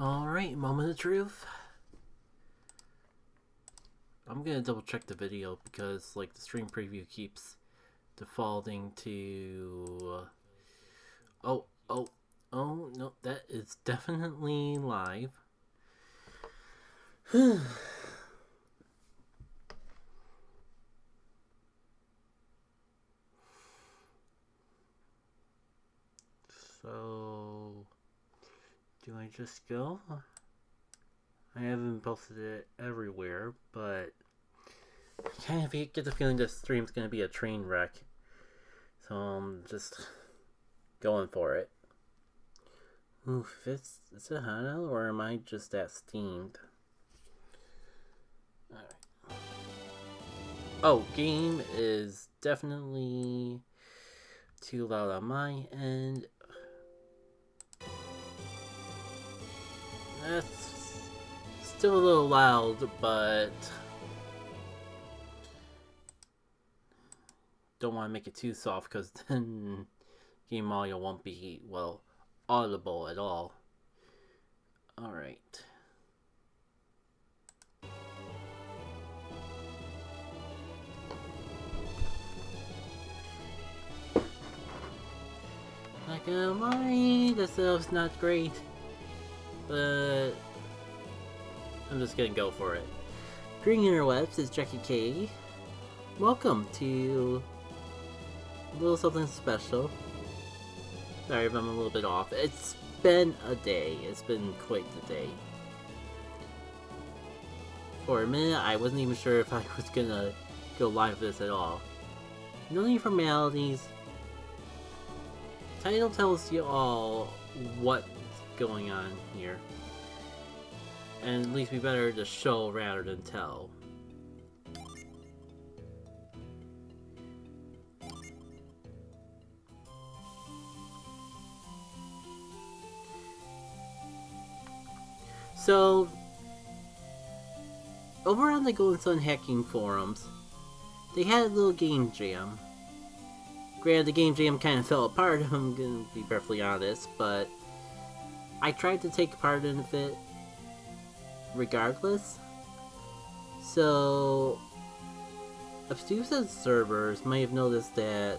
Alright, moment of truth. I'm gonna double check the video because like the stream preview keeps defaulting to oh no, that is definitely live. So do I just go? I haven't posted it everywhere, but I kind of get the feeling this stream's gonna be a train wreck. So I'm just going for it. Oof, is it hot out or am I just that steamed? Alright. Oh, game is definitely too loud on my end. That's still a little loud, but don't want to make it too soft because then game audio won't be, well, audible at all. Alright. Not gonna lie, the stuff's not great, but I'm just gonna go for it. Green Interwebs is Jackie K. Welcome to a little something special. Sorry if I'm a little bit off. It's been a day. It's been quite the day. For a minute, I wasn't even sure if I was gonna go live with this at all. No need formalities. Title tells you all what's going on here. And at least we better just show rather than tell. So, over on the Golden Sun hacking forums, they had a little game jam. Granted, the game jam kind of fell apart, I'm gonna be perfectly honest, but I tried to take part in it regardless. So, a few observers might have noticed that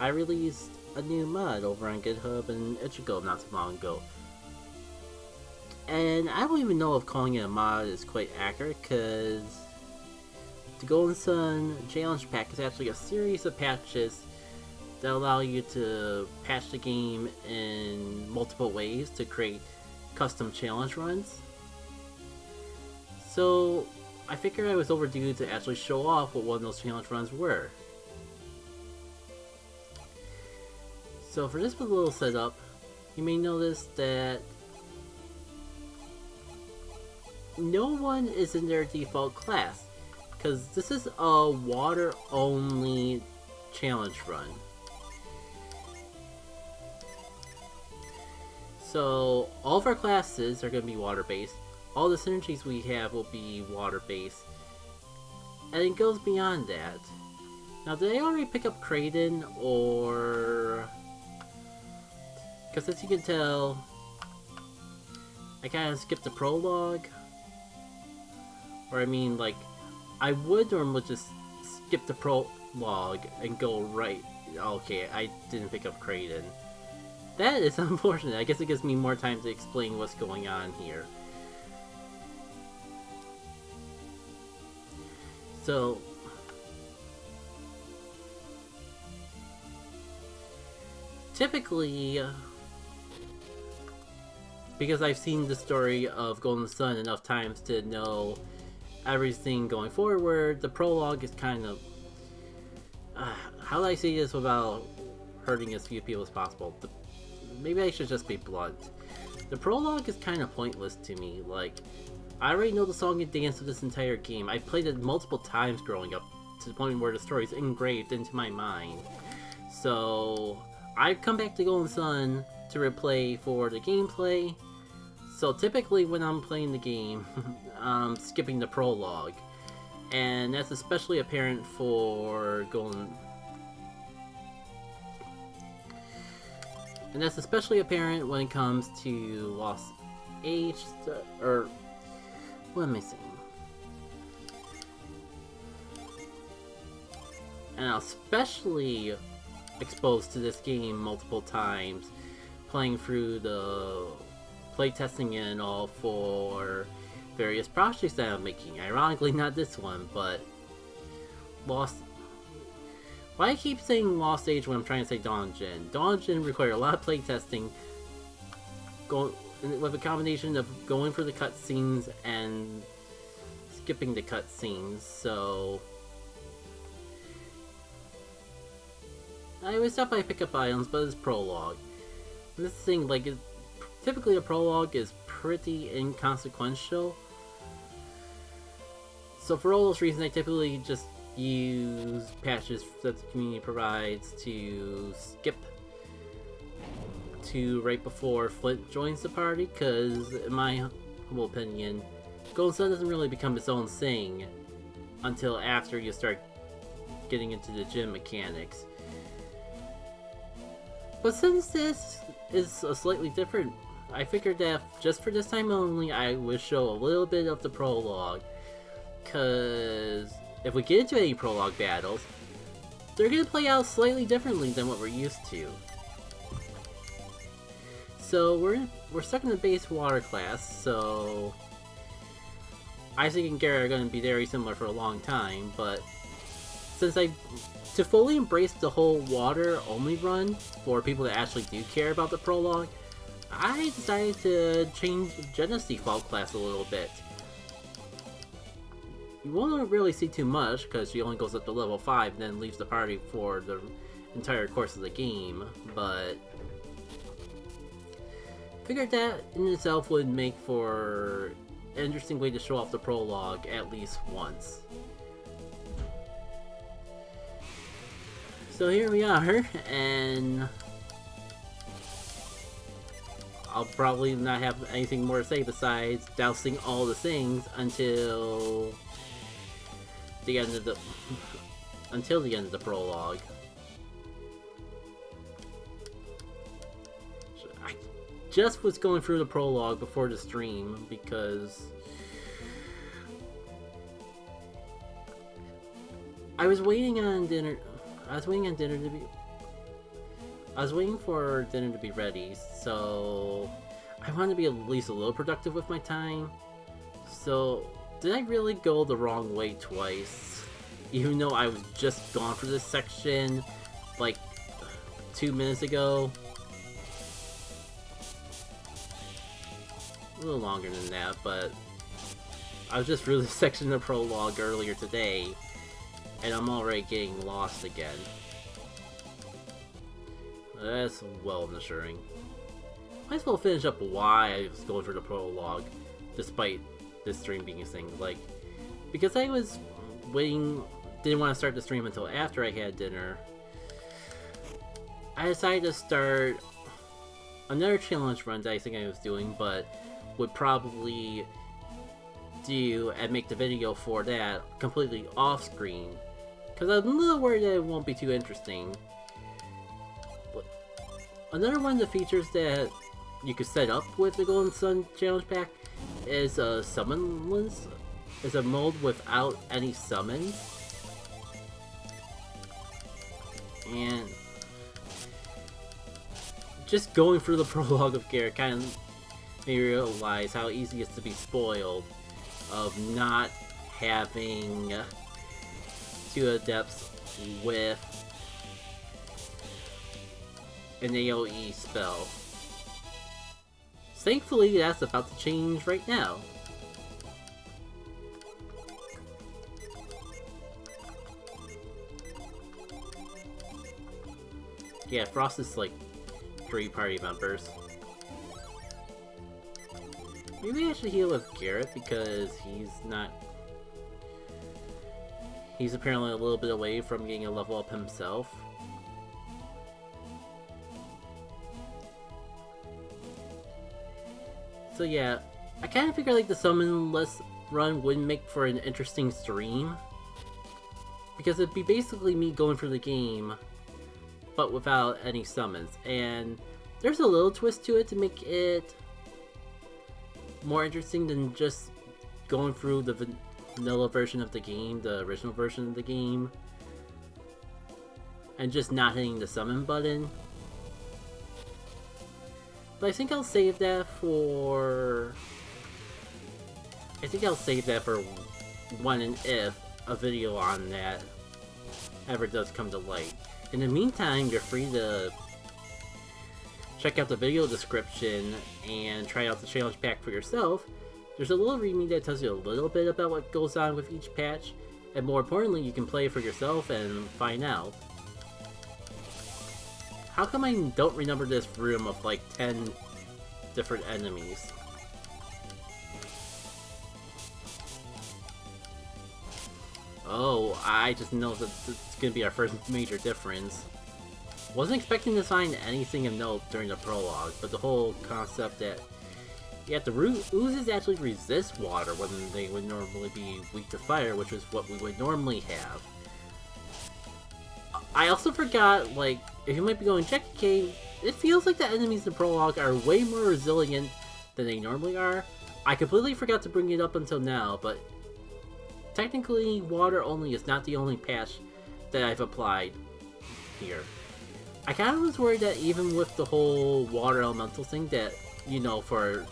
I released a new mod over on GitHub and Ichigo not too long ago. And I don't even know if calling it a mod is quite accurate, because the Golden Sun Challenge Pack is actually a series of patches that allow you to patch the game in multiple ways to create custom challenge runs. So I figured I was overdue to actually show off what one of those challenge runs were. So for this little setup, you may notice that no one is in their default class, because this is a water only challenge run. So all of our classes are going to be water based, all the synergies we have will be water based, and it goes beyond that. Now, did I already pick up Kraden, or... because as you can tell, I kind of skipped the prologue. Or I mean, like, I would normally just skip the prologue and go right. Okay, I didn't pick up Kraden. That is unfortunate. I guess it gives me more time to explain what's going on here. So, typically, because I've seen the story of Golden Sun enough times to know everything going forward, the prologue is kind of... how do I say this without hurting as few people as possible? Maybe I should just be blunt. The prologue is kind of pointless to me. Like, I already know the song and dance of this entire game. I played it multiple times growing up, to the point where the story is engraved into my mind. So, I've come back to Golden Sun to replay for the gameplay. So typically when I'm playing the game, I'm skipping the prologue. And that's especially apparent for And that's especially apparent when it comes to Lost Age, or what am I saying? And I'm especially exposed to this game multiple times, playing through the playtesting and all for various projects that I'm making. Ironically, not this one, but Lost. Why I keep saying Lost Age when I'm trying to say Dawn Djinn? Dawn Djinn require a lot of playtesting, with a combination of going for the cutscenes and skipping the cutscenes. So I always stop by pick up items, but it's prologue. And this thing, like, typically a prologue is pretty inconsequential. So for all those reasons, I typically just use patches that the community provides to skip to right before Flint joins the party, because in my humble opinion, Golden Sun doesn't really become its own thing until after you start getting into the Djinn mechanics. But since this is a slightly different, I figured that just for this time only, I would show a little bit of the prologue, because if we get into any prologue battles, they're going to play out slightly differently than what we're used to. So we're stuck in the base water class, so Isaac and Garrett are going to be very similar for a long time, but since to fully embrace the whole water only run for people that actually do care about the prologue, I decided to change Jenna's default class a little bit. You won't really see too much because she only goes up to level 5 and then leaves the party for the entire course of the game, but figured that in itself would make for an interesting way to show off the prologue at least once. So here we are, and I'll probably not have anything more to say besides dousing all the things until the end of the prologue. I just was going through the prologue before the stream because I was waiting for dinner to be ready, so I wanted to be at least a little productive with my time. So did I really go the wrong way twice? Even though I was just gone for this section like 2 minutes ago? A little longer than that, but I was just through this section of the prologue earlier today, and I'm already getting lost again. That's well assuring. Might as well finish up why I was going for the prologue, despite this stream being a thing. Like, because I was waiting, didn't want to start the stream until after I had dinner, I decided to start another challenge run that I think I was doing, but would probably do and make the video for that completely off screen, because I'm a little worried that it won't be too interesting. But another one of the features that you could set up with the Golden Sun Challenge Pack is a summonless. Is a mode without any summons. And just going through the prologue of Garrett kind of made me realize how easy it is to be spoiled of not having 2 adepts with an AoE spell. Thankfully, that's about to change right now. Yeah, Frost is like 3 party members. Maybe I should heal with Garrett because he's apparently a little bit away from getting a level up himself. So yeah, I kind of figured like the summonless run would make for an interesting stream, because it'd be basically me going through the game but without any summons. And there's a little twist to it to make it more interesting than just going through the vanilla version of the game, the original version of the game, and just not hitting the summon button. But I think I'll save that for... when and if a video on that ever does come to light. In the meantime, you're free to check out the video description and try out the challenge pack for yourself. There's a little readme that tells you a little bit about what goes on with each patch, and more importantly, you can play for yourself and find out. How come I don't remember this room of like 10 different enemies? Oh, I just know that it's gonna be our first major difference. Wasn't expecting to find anything of note during the prologue, but the whole concept that the oozes actually resist water when they would normally be weak to fire, which is what we would normally have. I also forgot, like, if you might be going check a cave, it feels like the enemies in the prologue are way more resilient than they normally are. I completely forgot to bring it up until now, but technically water only is not the only patch that I've applied here. I kind of was worried that even with the whole water elemental thing that, you know, for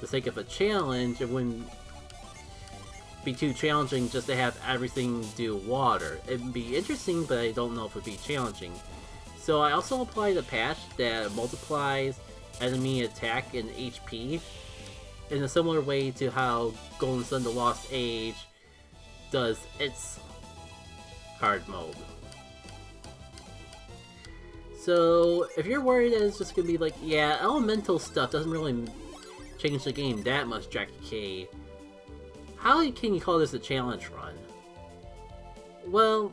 the sake of a challenge, it wouldn't be too challenging just to have everything do water. It'd be interesting, but I don't know if it'd be challenging. So I also applied a patch that multiplies enemy attack and HP in a similar way to how Golden Sun The Lost Age does its hard mode. So if you're worried that it's just gonna be like, yeah, elemental stuff doesn't really change the game that much, Jackie K, how can you call this a challenge run? Well,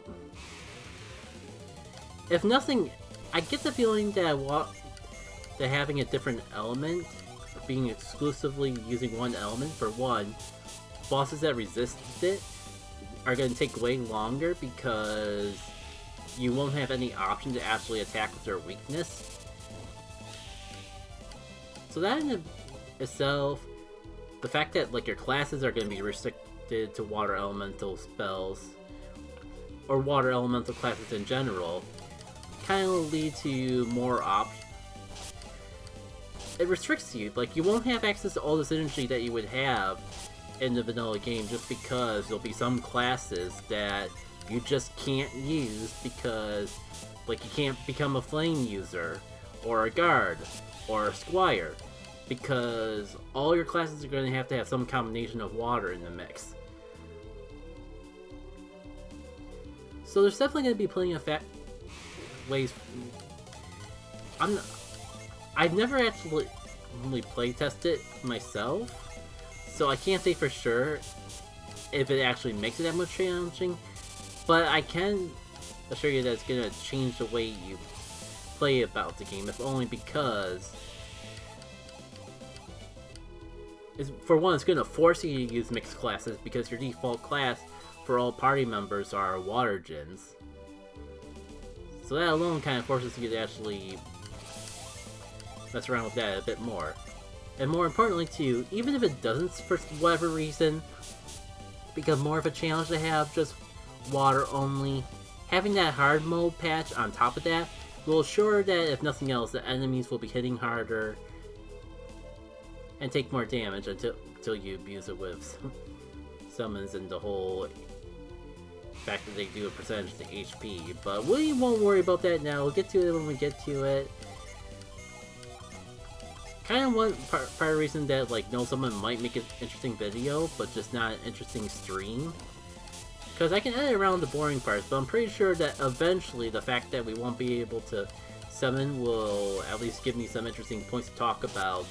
if nothing, I get the feeling that having a different element, being exclusively using one element for one, bosses that resist it are going to take way longer because you won't have any option to actually attack with their weakness. So that in itself, the fact that like your classes are going to be restricted to water elemental spells, or water elemental classes in general, kind of lead to more options. It restricts you, like you won't have access to all the synergy that you would have in the vanilla game just because there'll be some classes that you just can't use because, like, you can't become a flame user, or a guard, or a squire, because all your classes are going to have some combination of water in the mix. So there's definitely going to be plenty of ways. I've never actually playtested it myself, so I can't say for sure if it actually makes it that much challenging, but I can assure you that it's going to change the way you play about the game, if only because, for one, it's going to force you to use mixed classes because your default class for all party members are water Djinns. So that alone kind of forces you to actually mess around with that a bit more. And more importantly too, even if it doesn't, for whatever reason, become more of a challenge to have just water only, having that hard mode patch on top of that will assure that, if nothing else, the enemies will be hitting harder and take more damage until you abuse it with summons and the whole fact that they do a percentage of the HP. But we won't worry about that now, we'll get to it when we get to it. Kind of one part of the reason that, like, no, someone might make an interesting video, but just not an interesting stream. Because I can edit around the boring parts, but I'm pretty sure that eventually the fact that we won't be able to summon will at least give me some interesting points to talk about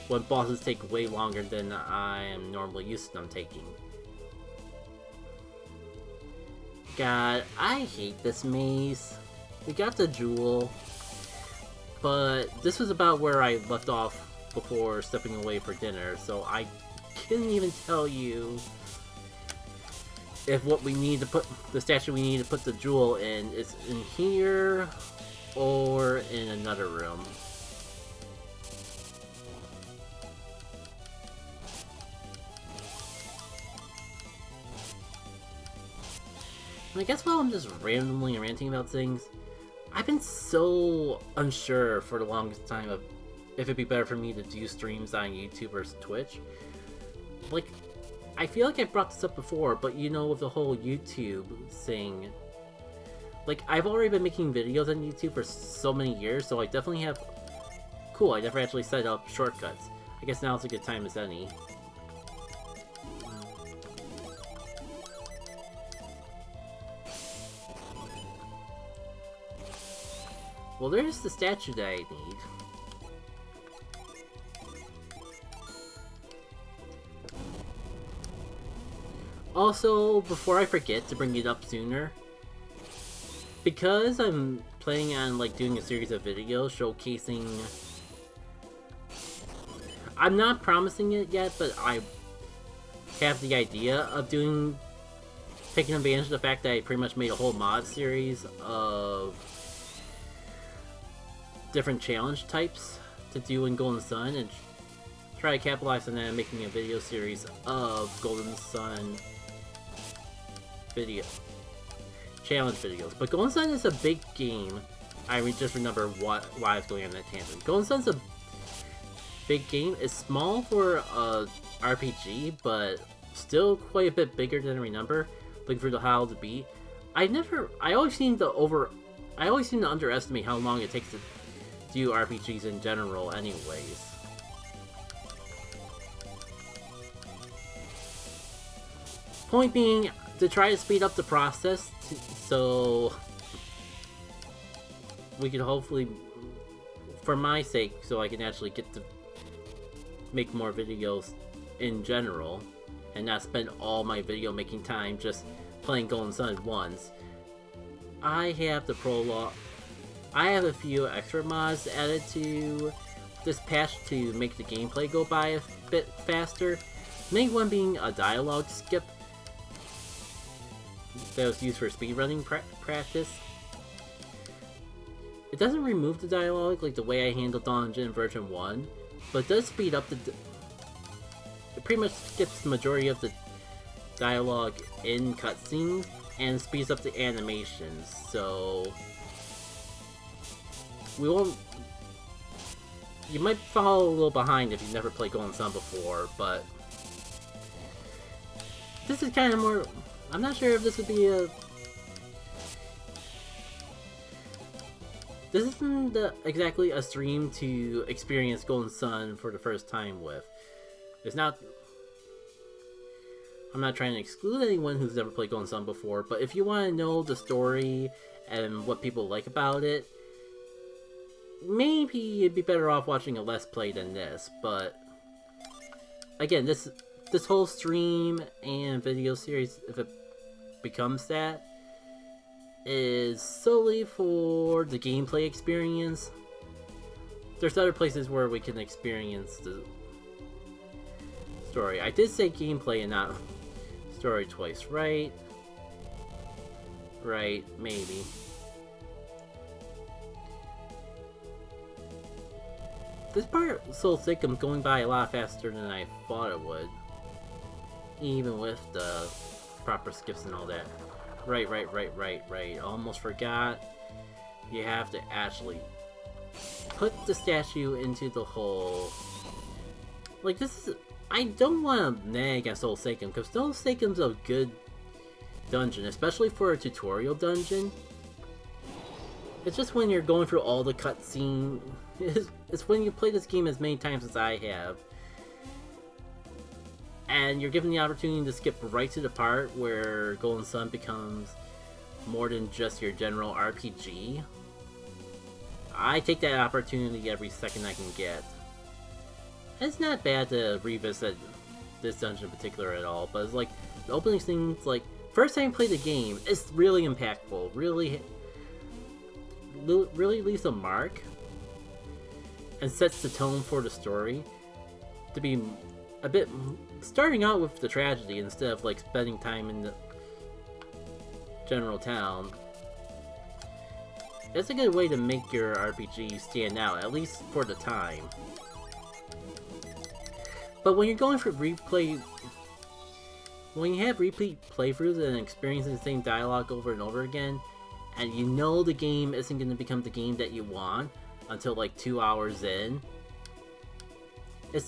when bosses take way longer than I am normally used to them taking. God, I hate this maze. We got the jewel, but this was about where I left off before stepping away for dinner, so I couldn't even tell you if what we need to put, the statue we need to put the jewel in is in here or in another room. I guess while I'm just randomly ranting about things, I've been so unsure for the longest time of if it'd be better for me to do streams on YouTube versus Twitch. Like, I feel like I brought this up before, but you know, with the whole YouTube thing, like, I've already been making videos on YouTube for so many years, so I definitely have... Cool, I never actually set up shortcuts. I guess now's a good time as any. Well, there's the statue that I need. Also, before I forget to bring it up sooner, because I'm planning on like doing a series of videos showcasing... I'm not promising it yet, but I have the idea of taking advantage of the fact that I pretty much made a whole mod series of different challenge types to do in Golden Sun, and try to capitalize on that and making a video series of Golden Sun challenge videos. But Golden Sun is a big game. I just remember why I was going on that tangent. Golden Sun's a big game. It's small for a RPG, but still quite a bit bigger than I remember. Looking for how to beat. I always seem to underestimate how long it takes to do RPGs in general anyways. Point being, to try to speed up the process so we can hopefully, for my sake, so I can actually get to make more videos in general and not spend all my video making time just playing Golden Sun once. I have the prologue. I have a few extra mods added to this patch to make the gameplay go by a bit faster. Main one being a dialogue skip that was used for speedrunning practice. It doesn't remove the dialogue like the way I handled Djinn version 1, but it does speed up it pretty much skips the majority of the dialogue in cutscenes and speeds up the animations, so you might fall a little behind if you've never played Golden Sun before, but this is kind of more... I'm not sure if this would be a... This isn't exactly a stream to experience Golden Sun for the first time with. It's not... I'm not trying to exclude anyone who's never played Golden Sun before, but if you want to know the story and what people like about it, maybe you'd be better off watching a Let's Play than this, but... Again, this whole stream and video series, if it becomes that, is solely for the gameplay experience. There's other places where we can experience the story. I did say gameplay and not story twice, right? Right, maybe. This part is so thick, I'm going by a lot faster than I thought it would. Even with the proper skips and all that. Right. Almost forgot. You have to actually put the statue into the hole. Like, this is... I don't want to nag on Soul Seiken, because Soul Seiken's a good dungeon, especially for a tutorial dungeon. It's just when you're going through all the cutscene... It's when you play this game as many times as I have, and you're given the opportunity to skip right to the part where Golden Sun becomes more than just your general RPG. I take that opportunity every second I can get. It's not bad to revisit this dungeon in particular at all, but it's like, the opening scenes, like, first time you play the game, it's really impactful, really leaves a mark, and sets the tone for the story to be a bit starting out with the tragedy instead of like spending time in the general town. That's a good way to make your RPG stand out, at least for the time. But when you're going for replay, When you have repeat playthroughs and experiencing the same dialogue over and over again, and you know the game isn't going to become the game that you want until like 2 hours in, it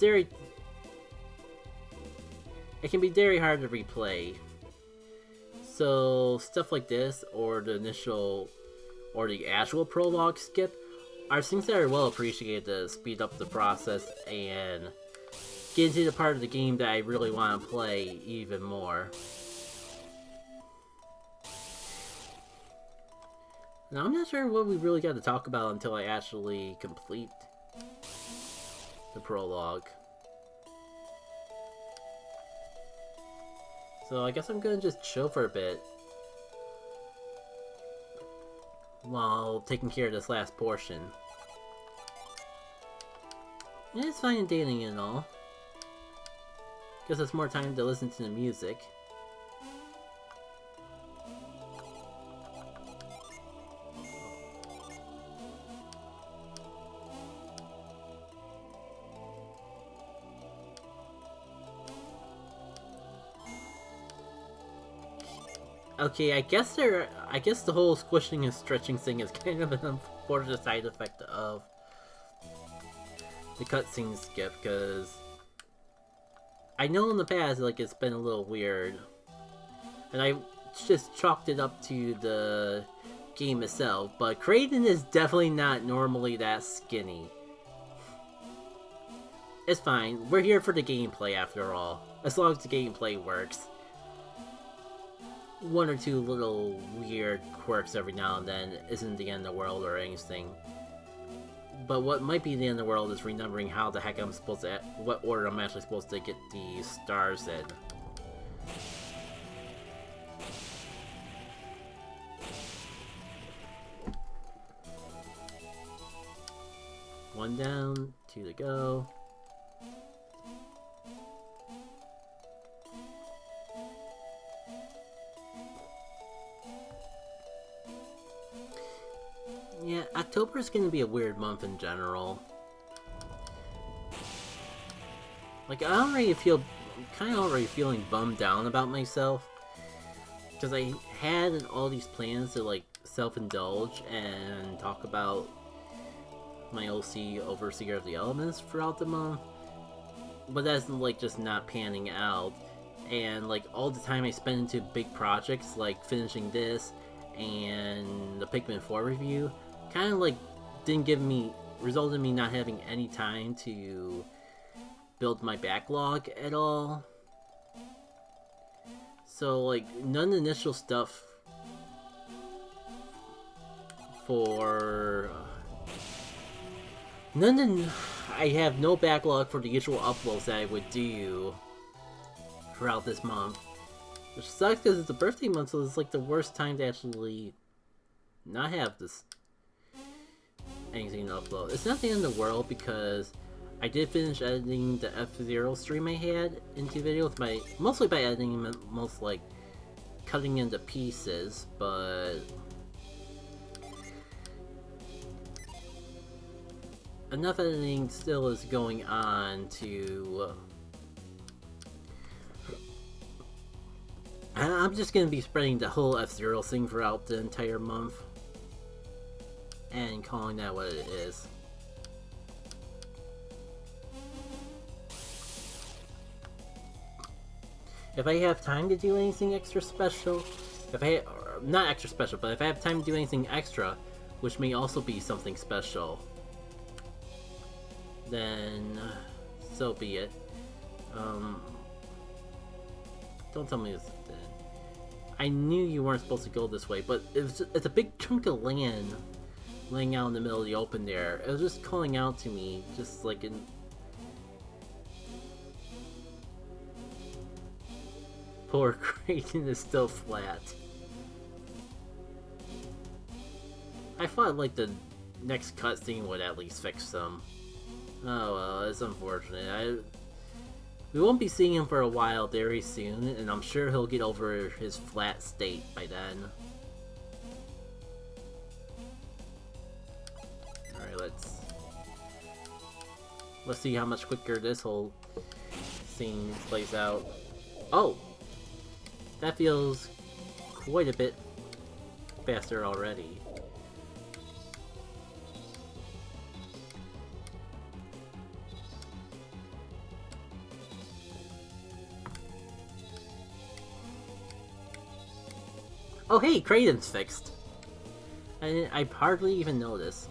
can be very hard to replay. So stuff like this, or the initial, or the actual prologue skip, are things that are well appreciated to speed up the process and get into the part of the game that I really want to play even more. Now I'm not sure what we really got to talk about until I actually complete the prologue. So I guess I'm gonna just chill for a bit while taking care of this last portion. And it's fine and dating and all. Gives us more time to listen to the music. Okay, I guess the whole squishing and stretching thing is kind of an unfortunate side effect of the cutscene skip, because I know in the past, like, it's been a little weird, and I just chalked it up to the game itself, but Kraden is definitely not normally that skinny. It's fine, we're here for the gameplay after all, as long as the gameplay works. One or two little weird quirks every now and then isn't the end of the world or anything. But what might be the end of the world is remembering how the heck I'm supposed to, what order I'm actually supposed to get the stars in. One down, two to go. Yeah, October is gonna be a weird month in general. Like, I'm kind of already feeling bummed down about myself. Because I had all these plans to, like, self-indulge and talk about my OC Overseer of the Elements throughout the month. But that's, like, just not panning out. And, like, all the time I spend into big projects, like finishing this and the Pikmin 4 review, kind of like resulted in me not having any time to build my backlog at all. So like none of the initial stuff for I have no backlog for the usual uploads that I would do throughout this month, which sucks because it's a birthday month, so it's like the worst time to actually not have this anything to upload. It's not the end of the world because I did finish editing the F-Zero stream I had into videos, mostly by editing them, most like cutting into pieces, but enough editing still is going on to I'm just gonna be spreading the whole F-Zero thing throughout the entire month and calling that what it is. If I have time to do anything extra special, not extra special, but if I have time to do anything extra, which may also be something special, then so be it. Don't tell me this. I knew you weren't supposed to go this way, but it's a big chunk of land laying out in the middle of the open there. It was just calling out to me, just like in... Poor Kraken is still flat. I thought like the next cutscene would at least fix them. Oh well, it's unfortunate. We won't be seeing him for a while very soon, and I'm sure he'll get over his flat state by then. Alright, let's see how much quicker this whole scene plays out. Oh! That feels quite a bit faster already. Oh hey, Kraden's fixed. I hardly even noticed.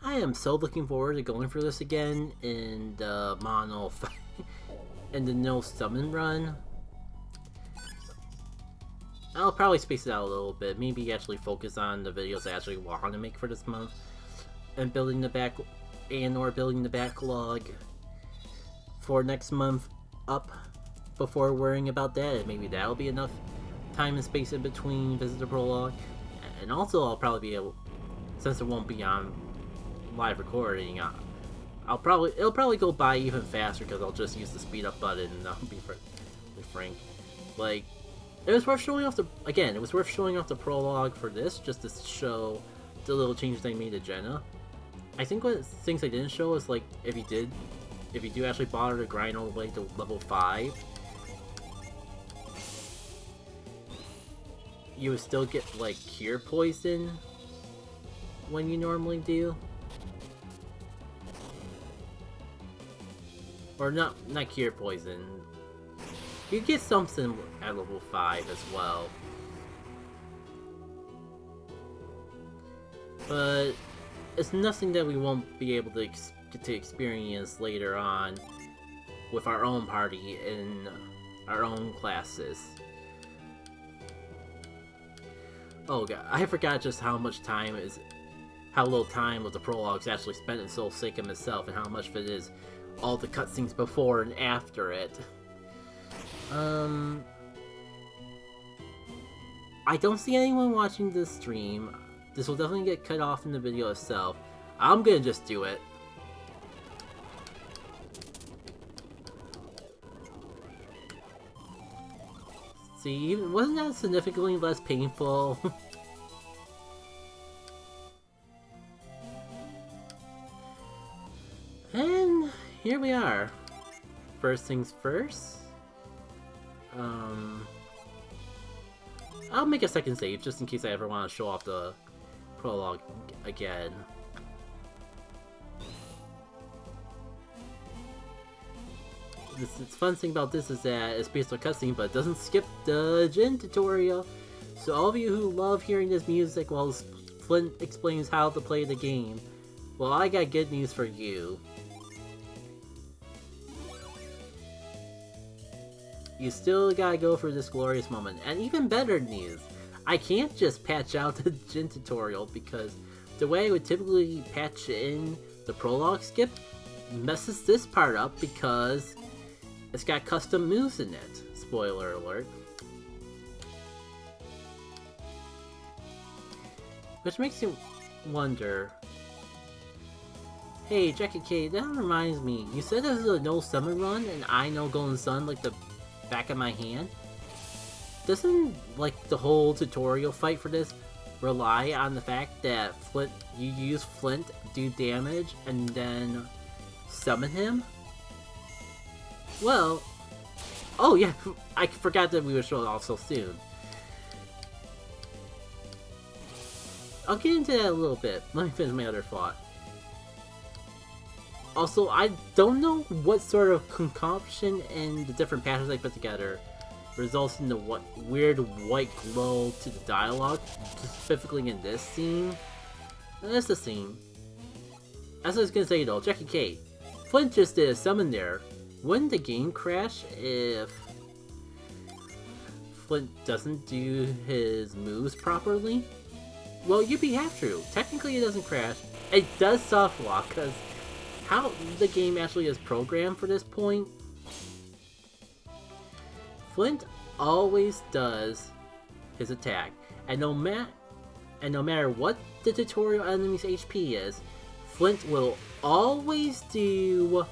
I am so looking forward to going for this again in the mono in the no summon run. I'll probably space it out a little bit, maybe actually focus on the videos I actually want to make for this month, and building the backlog for next month up before worrying about that, and maybe that'll be enough time and space in between Visitor Prologue. And also I'll probably be able, since it won't be on live recording, it'll probably go by even faster because I'll just use the speed up button. And I'll be frank, like it was worth showing off the prologue for this, just to show the little changes they made to Jenna. I think what things they didn't show is like if you do actually bother to grind all the way to level 5, you would still get like cure poison when you normally do. Or not cure poison. You get something at level 5 as well. But it's nothing that we won't be able to experience later on with our own party in our own classes. Oh god, I forgot just how little time with the prologues actually spent in Soul Sacrum itself, and how much of it is all the cutscenes before and after it. I don't see anyone watching this stream. This will definitely get cut off in the video itself. I'm gonna just do it. See, wasn't that significantly less painful? And here we are. First things first. I'll make a second save just in case I ever want to show off the prologue again. The fun thing about this is that it's based on cutscene, but it doesn't skip the Djinn tutorial. So all of you who love hearing this music while Flint explains how to play the game, well, I got good news for you. You still gotta go for this glorious moment. And even better news, I can't just patch out the Djinn tutorial, because the way I would typically patch in the prologue skip messes this part up because it's got custom moves in it. Spoiler alert. Which makes you wonder, hey Jackie K, that reminds me, you said this is a no summon run and I know Golden Sun like the back of my hand? Doesn't like the whole tutorial fight for this rely on the fact that you use Flint, do damage, and then summon him? Well, oh yeah, I forgot that we would show it off so soon. I'll get into that a little bit. Let me finish my other thought. Also, I don't know what sort of concoction in the different patterns I put together results in the weird white glow to the dialogue, specifically in this scene. That's the scene. As I was gonna say though, Jackie K, Flint just did a summon there. Wouldn't the game crash if Flint doesn't do his moves properly? Well, you'd be half true. Technically, it doesn't crash. It does soft lock, because how the game actually is programmed for this point, Flint always does his attack, and no matter what the tutorial enemy's HP is, Flint will always do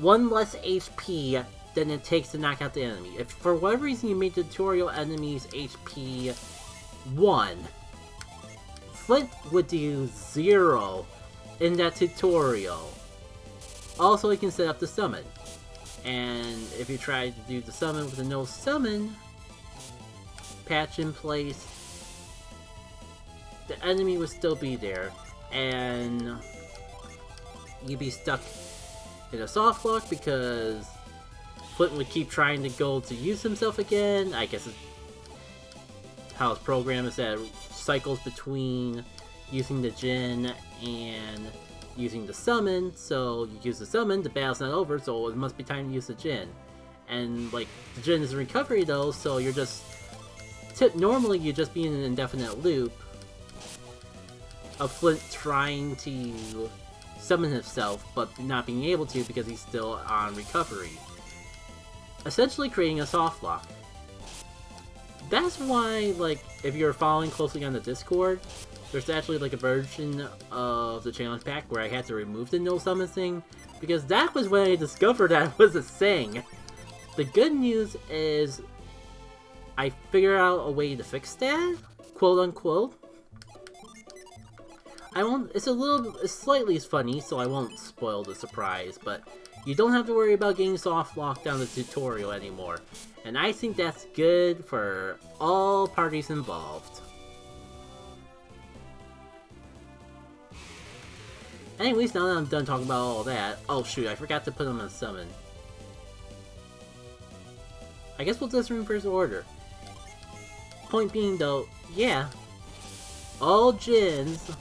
one less HP than it takes to knock out the enemy. If for whatever reason you made the tutorial enemy's HP 1, Flint would do 0 in that tutorial. Also, you can set up the summon. And if you try to do the summon with a no summon patch in place, the enemy would still be there, and you'd be stuck in a soft lock because Flint would keep trying to go to use himself again. I guess how his program is that it cycles between using the Djinn and using the summon, so you use the summon, the battle's not over, so it must be time to use the Djinn. And like, the Djinn is in recovery though, so you're just... normally you'd just be in an indefinite loop of Flint trying to summon himself, but not being able to because he's still on recovery. Essentially creating a soft lock. That's why, like, if you're following closely on the Discord, there's actually like a version of the challenge pack where I had to remove the no summon thing, because that was when I discovered that was a thing. The good news is I figured out a way to fix that, quote unquote. It's slightly funny, so I won't spoil the surprise, but you don't have to worry about getting soft locked down the tutorial anymore. And I think that's good for all parties involved. Anyways, now that I'm done talking about all that... Oh shoot, I forgot to put them on summon. I guess we'll do this in reverse order. Point being though, yeah, all Djinns...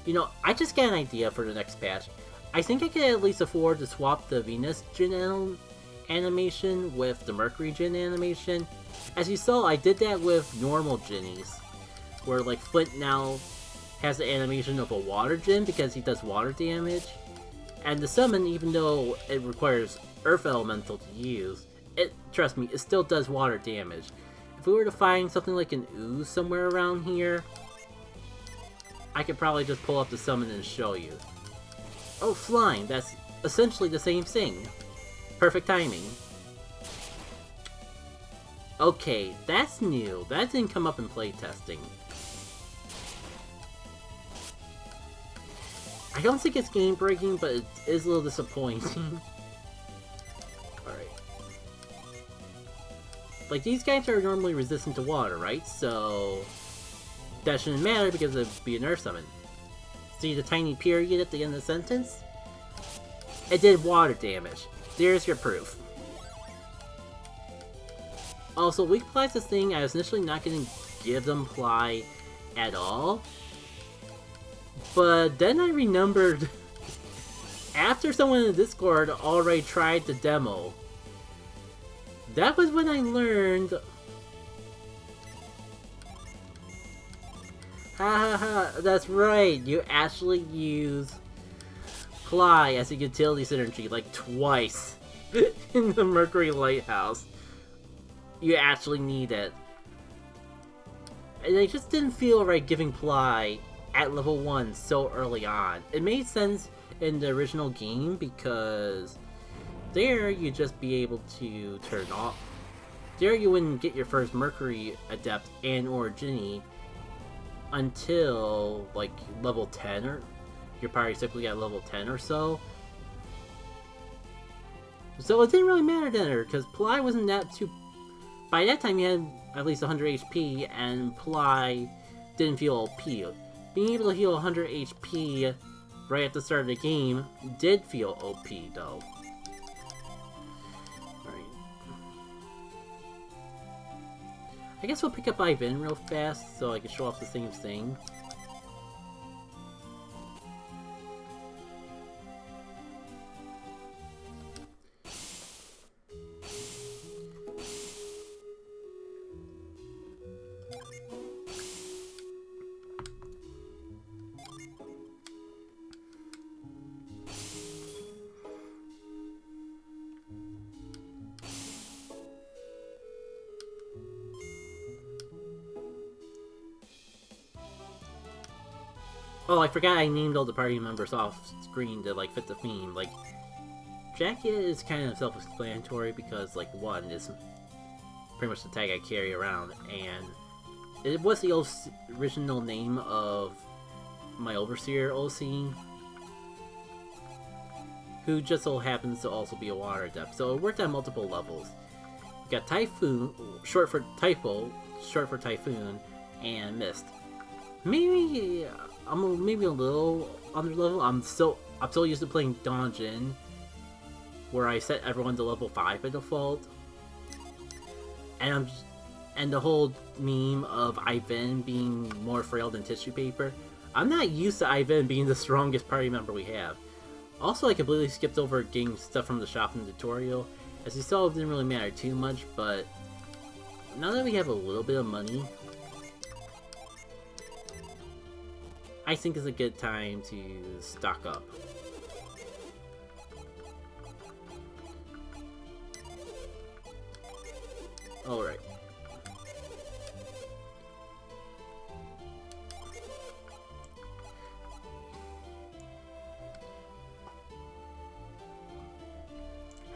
You know, I just got an idea for the next patch. I think I could at least afford to swap the Venus Djinn animation with the Mercury Djinn animation. As you saw, I did that with normal Djinnies, where like Flint now has the animation of a water Djinn because he does water damage. And the summon, even though it requires Earth Elemental to use, trust me, it still does water damage. If we were to find something like an ooze somewhere around here, I could probably just pull up the summon and show you. Oh, flying, that's essentially the same thing. Perfect timing. Okay, that's new. That didn't come up in playtesting. I don't think it's game breaking, but it is a little disappointing. Alright. Like, these guys are normally resistant to water, right? So that shouldn't matter because it'd be an earth summon. See the tiny period at the end of the sentence? It did water damage. There's your proof. Also, weak ply's a thing I was initially not going to give them ply at all. But then I remembered after someone in the Discord already tried the demo, that was when I learned... that's right, you actually use Ply as a utility synergy like twice in the Mercury Lighthouse. You actually need it. And I just didn't feel right giving Ply at level 1 so early on. It made sense in the original game because there you'd just be able to turn off. There you wouldn't get your first Mercury Adept and or Djinn until like level 10, or you're probably simply at level 10 or so. So it didn't really matter then, because Ply wasn't that too... By that time you had at least 100 HP and Ply didn't feel OP. Being able to heal 100 HP right at the start of the game did feel OP though. Alright. I guess we'll pick up Ivan real fast so I can show off the same thing. Oh, I forgot I named all the party members off screen to like fit the theme. Like, Jacket is kind of self-explanatory because like one is pretty much the tag I carry around, and it was the original name of my overseer OC, who just so happens to also be a water adept. So it worked on multiple levels. You got Typhoon, short for Typho, short for Typhoon, and Mist. Maybe I'm maybe a little under level. I'm so used to playing Djinn, where I set everyone to level 5 by default, and the whole meme of Ivan being more frail than tissue paper. I'm not used to Ivan being the strongest party member we have. Also, I completely skipped over getting stuff from the shop in the tutorial. As you saw, it didn't really matter too much, but now that we have a little bit of money, I think it's a good time to stock up. Alright.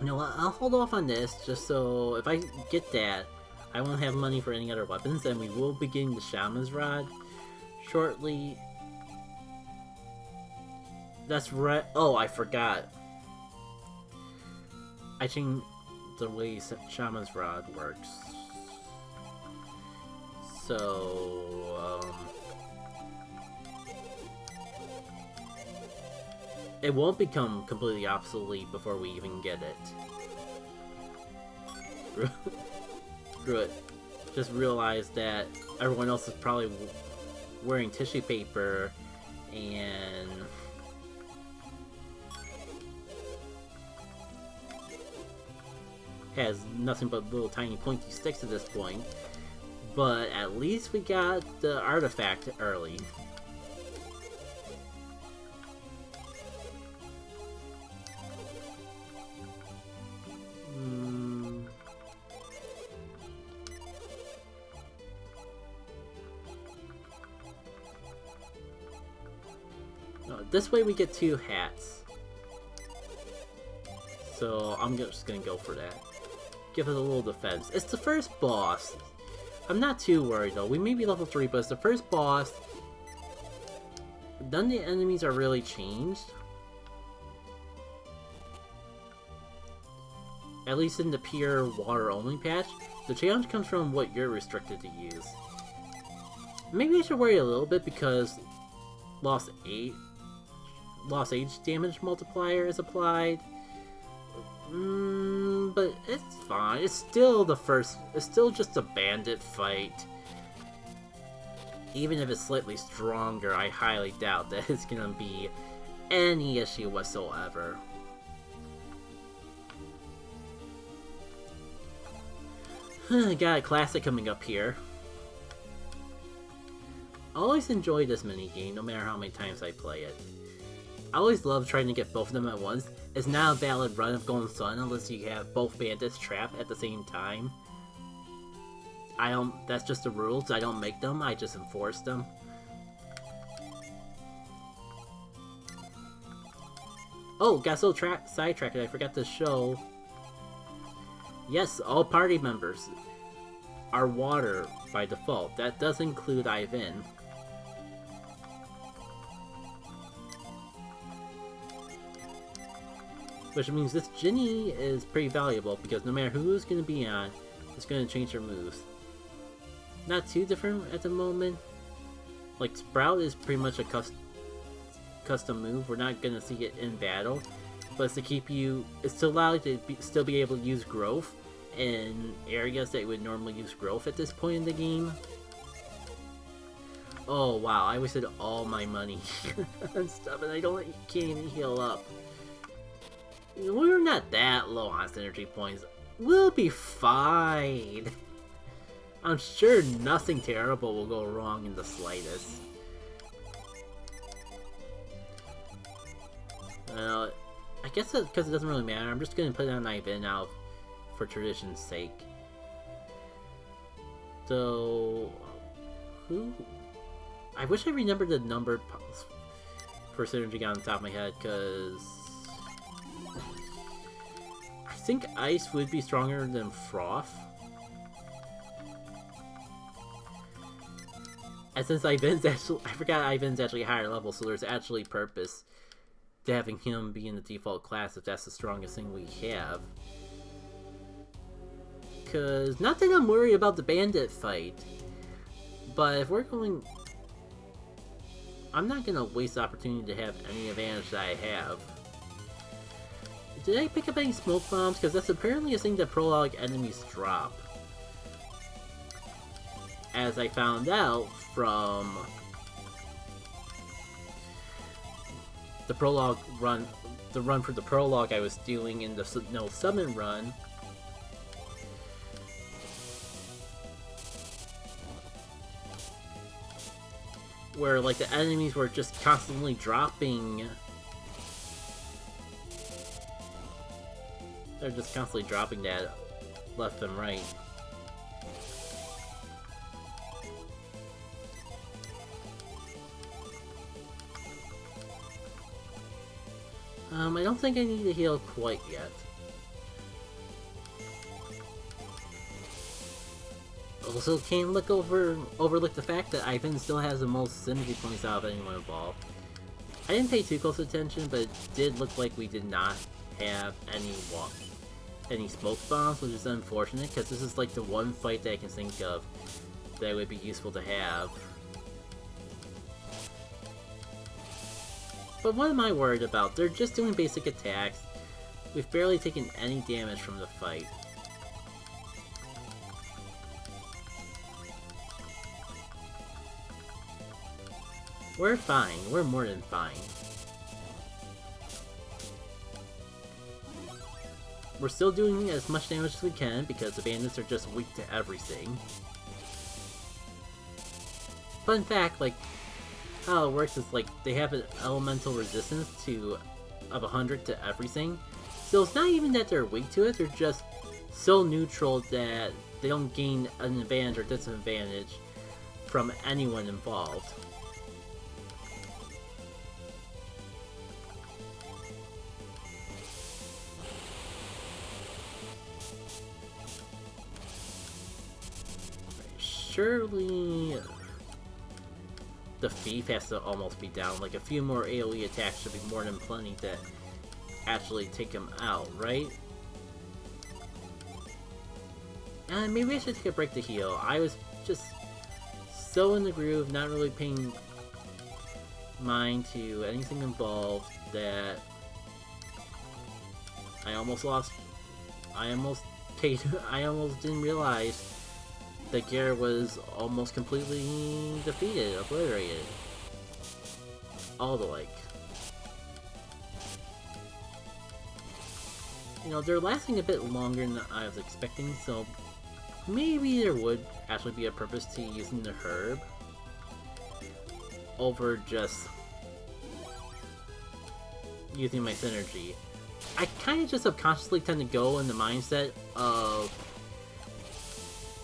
You know what, I'll hold off on this, just so if I get that, I won't have money for any other weapons, and we will be getting the Shaman's Rod shortly. That's right. Oh, I forgot. I changed the way Shaman's Rod works. So, it won't become completely obsolete before we even get it. Screw it. Just realized that everyone else is probably wearing tissue paper and has nothing but little tiny pointy sticks at this point. But at least we got the artifact early. This way we get 2 hats. So I'm just gonna go for that. Give it a little defense. It's the first boss. I'm not too worried though. We may be level 3, but it's the first boss. None of the enemies are really changed. At least in the pure water only patch. The challenge comes from what you're restricted to use. Maybe I should worry a little bit because lost age damage multiplier is applied. But it's fine. It's still just a bandit fight. Even if it's slightly stronger, I highly doubt that it's gonna be any issue whatsoever. Got a classic coming up here. I always enjoy this minigame, no matter how many times I play it. I always love trying to get both of them at once. It's not a valid run of Golden Sun unless you have both bandits trapped at the same time. That's just the rules. I don't make them, I just enforce them. Oh, got so sidetracked, I forgot to show. Yes, all party members are water by default. That does include Ivan. Which means this Djinn is pretty valuable because no matter who's going to be on, it's going to change their moves. Not too different at the moment. Like, Sprout is pretty much a custom move. We're not going to see it in battle. But it's to keep you... It's to allow you to still be able to use growth in areas that you would normally use growth at this point in the game. Oh wow, I wasted all my money on stuff and can't even heal up. We're not that low on synergy points. We'll be fine. I'm sure nothing terrible will go wrong in the slightest. I guess because it doesn't really matter, I'm just going to put it on Ivan now for tradition's sake. So... I wish I remembered the number for Psynergy on the top of my head, because I think Ice would be stronger than Froth. And since Ivan's actually, I forgot Ivan's actually higher level, so there's actually purpose to having him be in the default class if that's the strongest thing we have. Because, not that I'm worried about the bandit fight, but if we're going... I'm not going to waste the opportunity to have any advantage that I have. Did I pick up any smoke bombs? Because that's apparently a thing that prologue enemies drop. As I found out from the prologue run, the run for the prologue I was doing in the no summon run, where like the enemies were just constantly dropping. They're just constantly dropping that left and right. I don't think I need to heal quite yet. Also, can't overlook the fact that Ivan still has the most synergy points out of anyone involved. I didn't pay too close attention, but it did look like we did not have any smoke bombs, which is unfortunate, because this is like the one fight that I can think of that would be useful to have. But what am I worried about? They're just doing basic attacks. We've barely taken any damage from the fight. We're fine. We're more than fine. We're still doing as much damage as we can because the bandits are just weak to everything. Fun fact, like, how it works is like they have an elemental resistance of 100 to everything. So it's not even that they're weak to it, they're just so neutral that they don't gain an advantage or disadvantage from anyone involved. Surely the Thief has to almost be down. Like, a few more AoE attacks should be more than plenty to actually take him out, right? And maybe I should take a break to heal. I was just so in the groove, not really paying mind to anything involved, that I almost didn't realize that Garrett was almost completely defeated, obliterated. All the like. You know, they're lasting a bit longer than I was expecting, so maybe there would actually be a purpose to using the herb over just using my Psynergy. I kind of just subconsciously tend to go in the mindset of,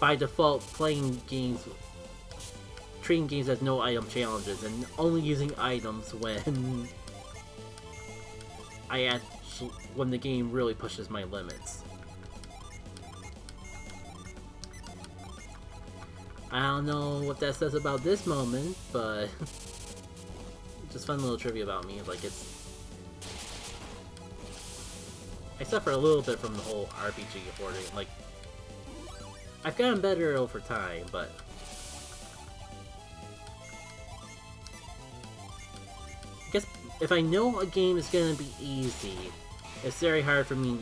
by default, treating games as no item challenges and only using items when when the game really pushes my limits. I don't know what that says about this moment, but just fun little trivia about me. Like, I suffer a little bit from the whole RPG hoarding. Like, I've gotten better over time, but I guess if I know a game is gonna be easy, it's very hard for me.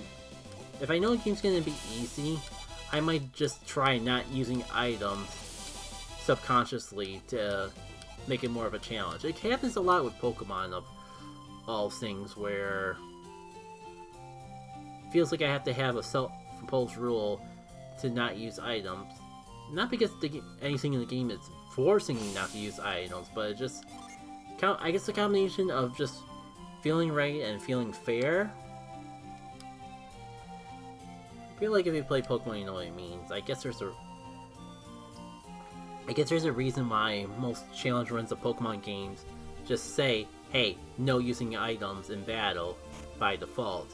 If I know a game's gonna be easy, I might just try not using items subconsciously to make it more of a challenge. It happens a lot with Pokemon, of all things, where it feels like I have to have a self-imposed rule to not use items. Not because anything in the game is forcing me not to use items, but it just, I guess, a combination of just feeling right and feeling fair. I feel like if you play Pokemon, you know what it means. I guess there's a reason why most challenge runs of Pokemon games just say, hey, no using items in battle by default.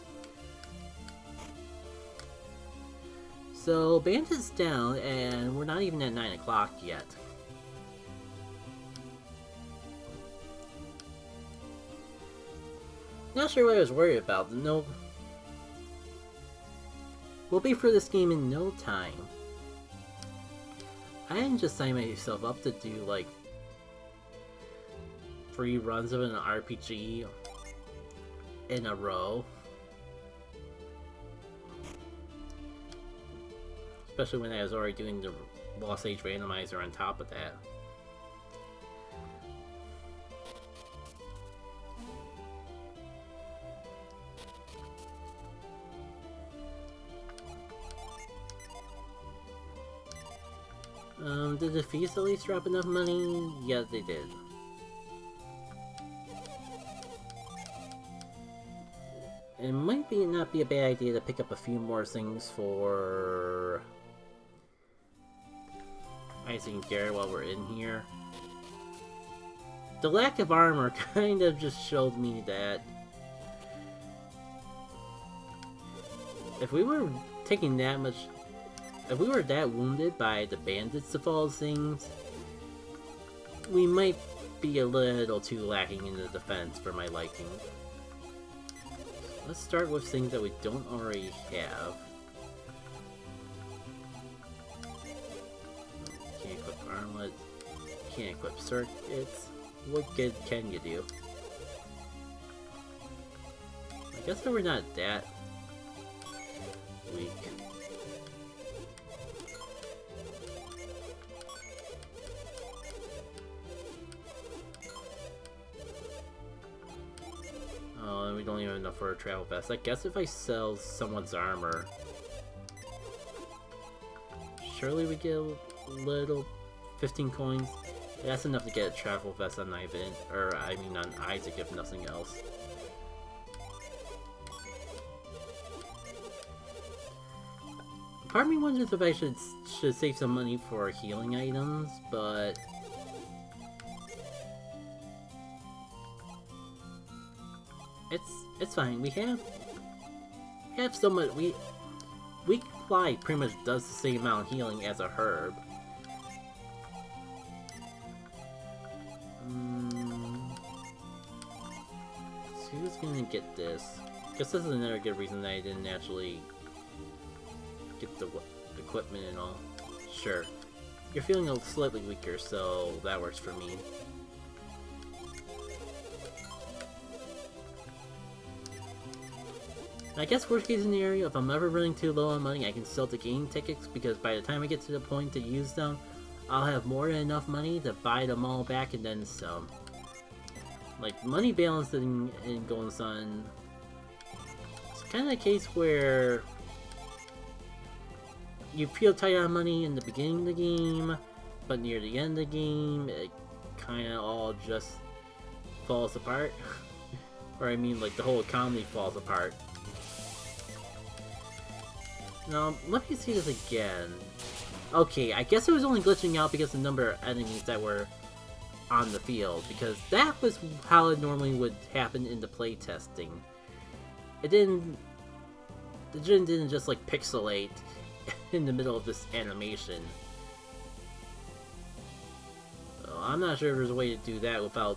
So Bandit's down, and we're not even at 9 o'clock yet. Not sure what I was worried about. No, we'll be through this game in no time. I didn't just sign myself up to do like 3 runs of an RPG in a row. Especially when I was already doing the Lost Age randomizer on top of that. Did the fees at least drop enough money? Yeah, they did. It might not be a bad idea to pick up a few more things for Isaac and Garrett while we're in here. The lack of armor kind of just showed me that if we were taking that much, if we were that wounded by the bandits of all things, we might be a little too lacking in the defense for my liking. Let's start with things that we don't already have. Can't equip armlet, can't equip circuits. What good can you do? I guess that we're not that weak. Oh, and we don't even have enough for a travel vest. I guess if I sell someone's armor, surely we get a little 15 coins. That's enough to get a travel vest on Ivan, or I mean on Isaac if nothing else. Part of me wonders if I should save some money for healing items, but it's fine. We have so much. Weak Fly pretty much does the same amount of healing as a herb. So who's gonna get this? Guess this is another good reason that I didn't actually get the equipment and all. Sure. You're feeling a slightly weaker, so that works for me. I guess worst case scenario, if I'm ever running too low on money, I can sell the game tickets, because by the time I get to the point to use them, I'll have more than enough money to buy them all back and then some. Like, money balance in Golden Sun, it's kind of a case where you feel tight on money in the beginning of the game, but near the end of the game, it kind of all just falls apart. Or I mean, like, the whole economy falls apart. Now, let me see this again. Okay, I guess it was only glitching out because of the number of enemies that were on the field, because that was how it normally would happen in the playtesting. It didn't... The Djinn didn't just, like, pixelate in the middle of this animation. So I'm not sure if there's a way to do that without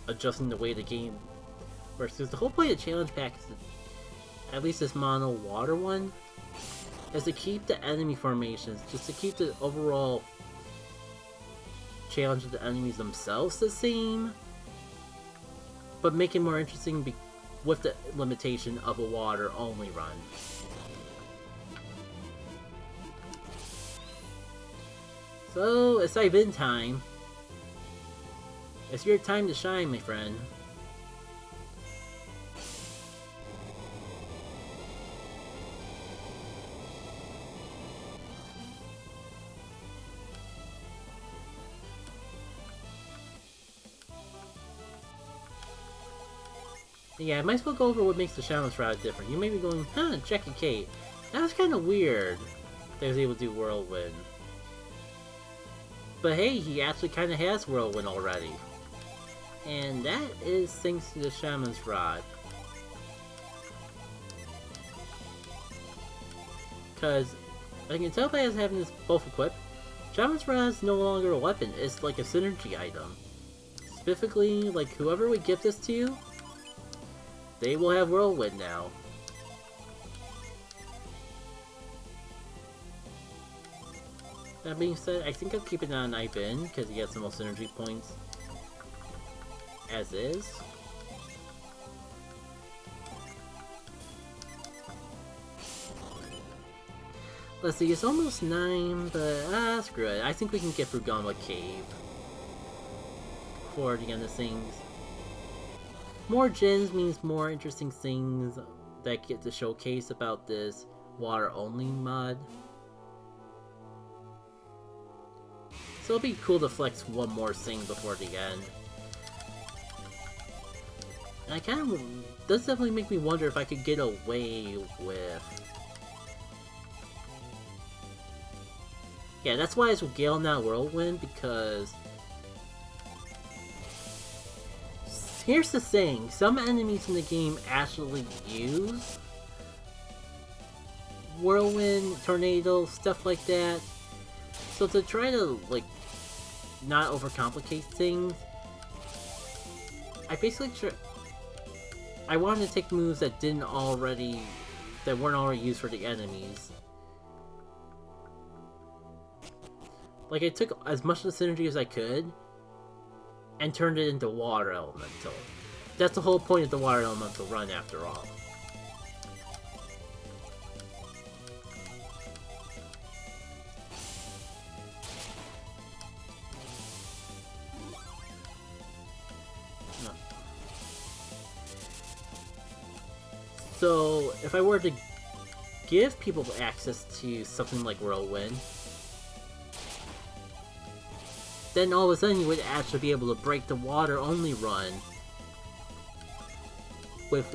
adjusting the way the game works, because the whole point of Challenge Pack is at least this mono water one, is to keep the enemy formations, just to keep the overall challenge of the enemies themselves the same, but make it more interesting with the limitation of a water only run. So, it's Ivan time. It's your time to shine, my friend. Yeah, I might as well go over what makes the Shaman's Rod different. You may be going, huh, Jackie Kate. That was kind of weird that he was able to do Whirlwind. But hey, he actually kind of has Whirlwind already. And that is thanks to the Shaman's Rod. Because I can tell by us having this both equipped, Shaman's Rod is no longer a weapon, it's like a synergy item. Specifically, like whoever we give this to, they will have Whirlwind now. That being said, I think I'll keep it on Ivan because he gets the most synergy points as is. Let's see, it's almost 9, but screw it. I think we can get through Gamba Cave before the end of things. More Djinns means more interesting things that get to showcase about this water-only mod. So it'll be cool to flex one more thing before the end. And I kind of... does definitely make me wonder if I could get away with... Yeah, that's why it's Gale, not Whirlwind, because... Here's the thing, some enemies in the game actually use Whirlwind, Tornado, stuff like that. So to try to, like, not overcomplicate things, I basically I wanted to take moves that weren't already used for the enemies. Like, I took as much of the synergy as I could, and turned it into Water Elemental. That's the whole point of the Water Elemental run, after all. So, if I were to give people access to something like Whirlwind, then all of a sudden you would actually be able to break the water-only run with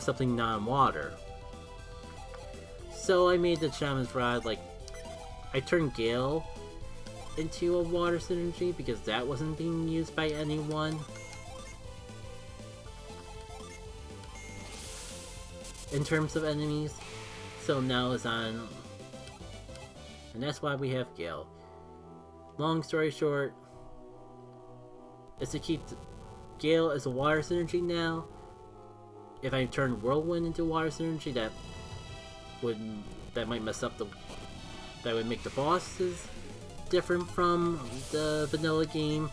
something non-water. So I made the Shaman's Rod, like, I turned Gale into a water synergy because that wasn't being used by anyone. In terms of enemies, so now it's on, and that's why we have Gale. Long story short, is to keep Gale as a water synergy now. If I turn Whirlwind into water synergy, that might mess up that would make the bosses different from the vanilla game,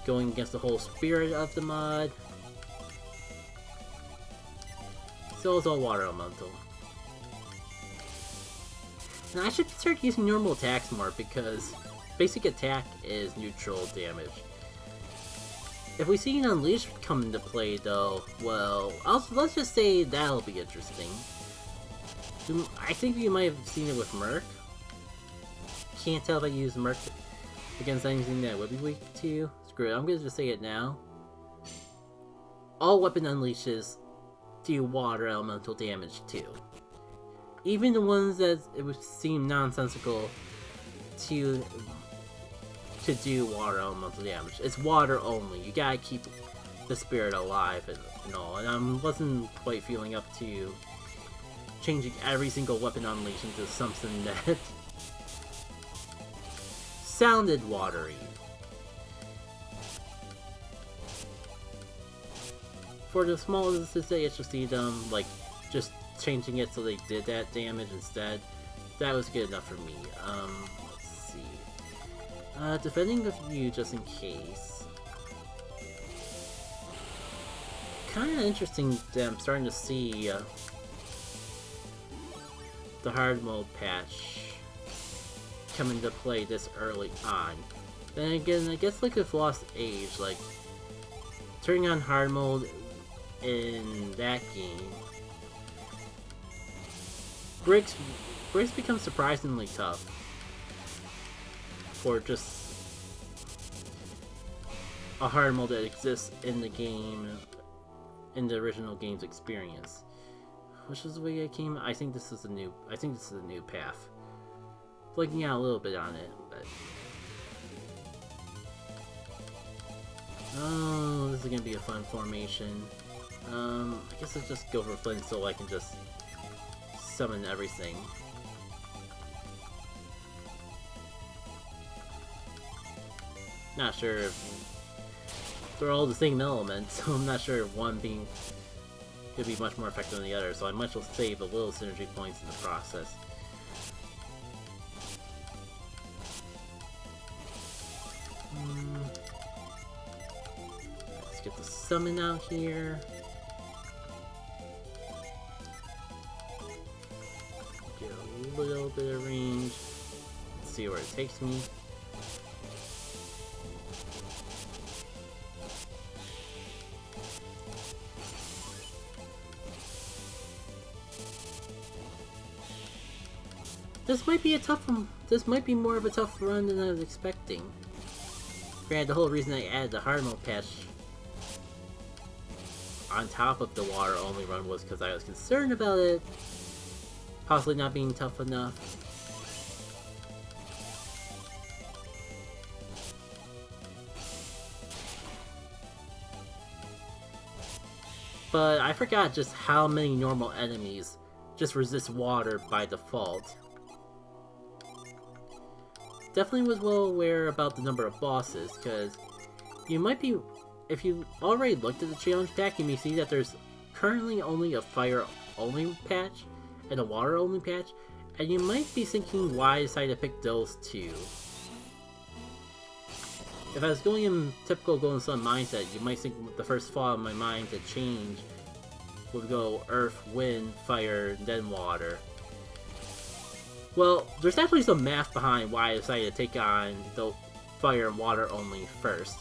going against the whole spirit of the mod. So it's all water elemental. And I should start using normal attacks more because basic attack is neutral damage. If we see an Unleash come into play though, well, let's just say that'll be interesting. I think you might have seen it with Merc. Can't tell if I use Merc against anything that would be weak to you. Screw it, I'm gonna just say it now. All weapon unleashes do water elemental damage too. Even the ones that it would seem nonsensical to do water elemental damage. It's water only. You gotta keep the spirit alive and all. And I wasn't quite feeling up to changing every single weapon unleash into something that sounded watery. For the small instances, I just see them, like, just changing it so they did that damage instead. That was good enough for me. Let's see. Defending of you just in case. Kinda interesting that I'm starting to see the hard mode patch come into play this early on. Then again, I guess like with Lost Age, like, turning on hard mode in that game, breaks become surprisingly tough for just a hard mode that exists in the game, in the original game's experience. Which is the way I came. I think this is a new path. Looking out a little bit on it, but Oh, this is gonna be a fun formation. I guess I'll just go for Flint so I can just summon everything. Not sure if they're all the same element, so I'm not sure if one being could be much more effective than the other, so I might as well save a little synergy points in the process. Let's get the summon out here. Get a little bit of range. Let's see where it takes me. This might be a tough one. This might be more of a tough run than I was expecting. Granted, the whole reason I added the hard mode patch on top of the water only run was because I was concerned about it possibly not being tough enough. But I forgot just how many normal enemies just resist water by default. Definitely was well aware about the number of bosses, because you might be, if you already looked at the challenge pack, you may see that there's currently only a fire only patch and a water only patch, and you might be thinking why I decided to pick those two. If I was going in typical Golden Sun mindset, you might think the first thought in my mind to change would go Earth, Wind, Fire, then Water. Well, there's actually some math behind why I decided to take on the Fire and Water only first.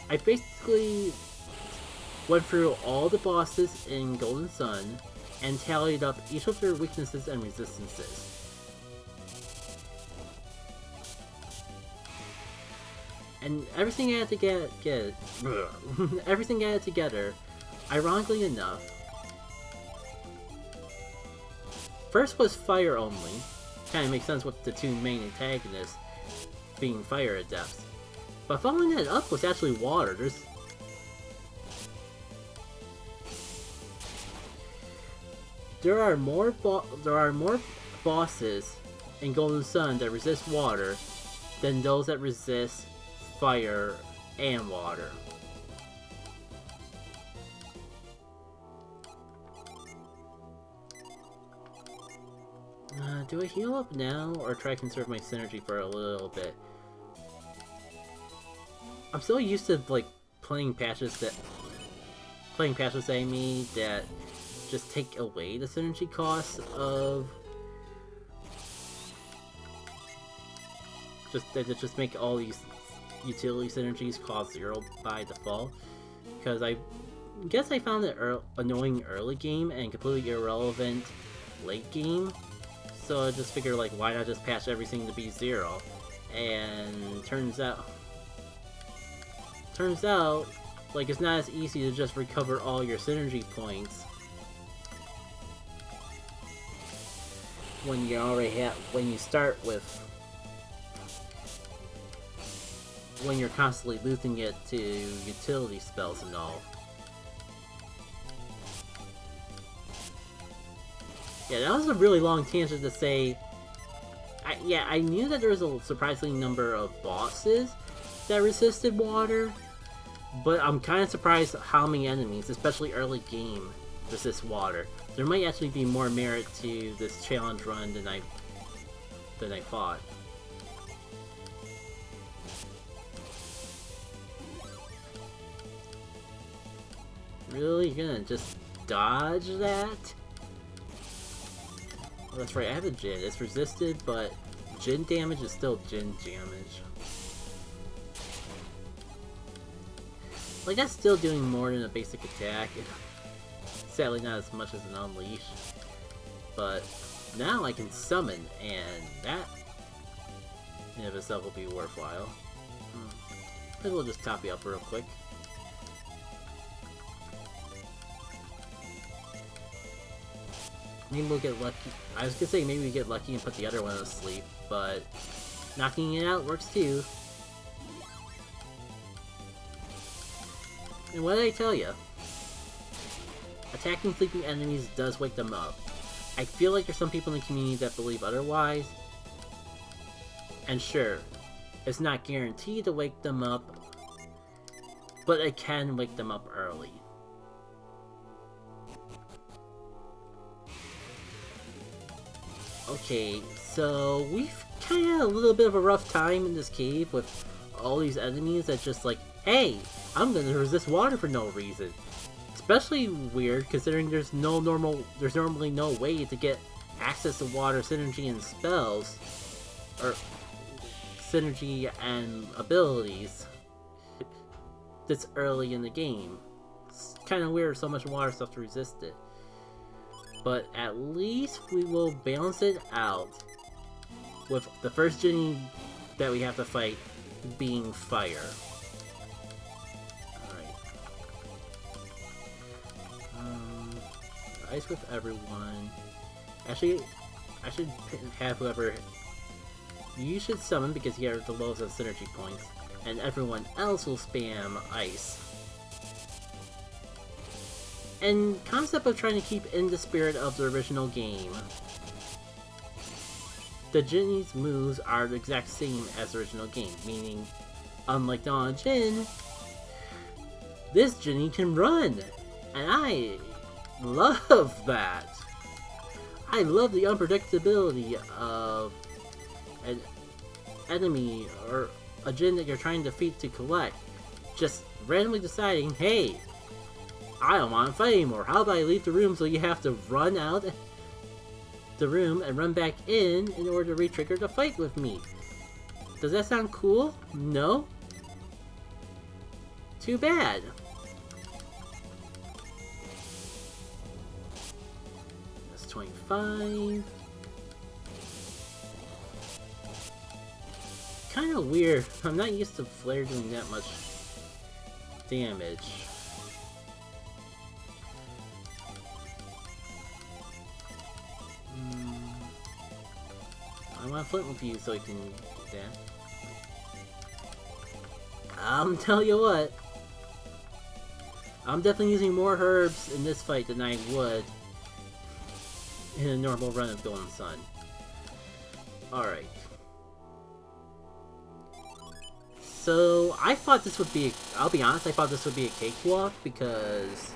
I basically went through all the bosses in Golden Sun and tallied up each of their weaknesses and resistances. And everything added together, everything added together, ironically enough, first was fire only. Kinda makes sense with the two main antagonists being fire adepts. But following that up was actually water. There are more bosses in Golden Sun that resist water than those that resist fire and water. Do I heal up now, or try to conserve my synergy for a little bit? I'm so used to like playing patches that just take away the synergy costs of just make all these utility synergies cost 0 by default. Because I guess I found it annoying early game and completely irrelevant late game. So I just figured, like, why not just patch everything to be 0? And turns out, like, it's not as easy to just recover all your synergy points when you when you're constantly losing it to utility spells and all. Yeah, that was a really long tangent to say. I knew that there was a surprising number of bosses that resisted water, but I'm kind of surprised how many enemies, especially early game, resist water. There might actually be more merit to this challenge run than I thought. Really? You're gonna just dodge that? Oh, that's right, I have a Djinn. It's resisted, but Djinn damage is still Djinn damage. Like, that's still doing more than a basic attack. Sadly, not as much as an Unleash. But now I can summon, and that in of itself will be worthwhile. Maybe we'll just copy up real quick. Maybe we'll get lucky. I was gonna say maybe we get lucky and put the other one to sleep, but knocking it out works too. And what did I tell you? Attacking sleeping enemies does wake them up. I feel like there's some people in the community that believe otherwise. And sure, it's not guaranteed to wake them up, but it can wake them up early. Okay, so we've kind of had a little bit of a rough time in this cave with all these enemies that just like, hey, I'm gonna resist water for no reason. Especially weird considering there's normally no way to get access to water synergy and spells, or synergy and abilities this early in the game. It's kind of weird, so much water stuff to resist it. But at least we will balance it out with the first Djinn that we have to fight being fire. Alright. Ice with everyone. Actually, I should have whoever... You should summon because you have the lowest of synergy points, and everyone else will spam ice. And concept of trying to keep in the spirit of the original game. The Djinn's moves are the exact same as the original game, meaning, unlike Dawn Djinn, this Djinn can run! And I love that! I love the unpredictability of an enemy or a Djinn that you're trying to defeat to collect, just randomly deciding, hey, I don't want to fight anymore. How about I leave the room so you have to run out the room and run back in order to re-trigger the fight with me? Does that sound cool? No? Too bad. That's 25. Kind of weird. I'm not used to Flare doing that much damage. I want to flint with you so you can do that. I'm tell you what. I'm definitely using more herbs in this fight than I would in a normal run of Golden Sun. Alright. So, I thought this would be, I'll be honest, I thought this would be a cakewalk because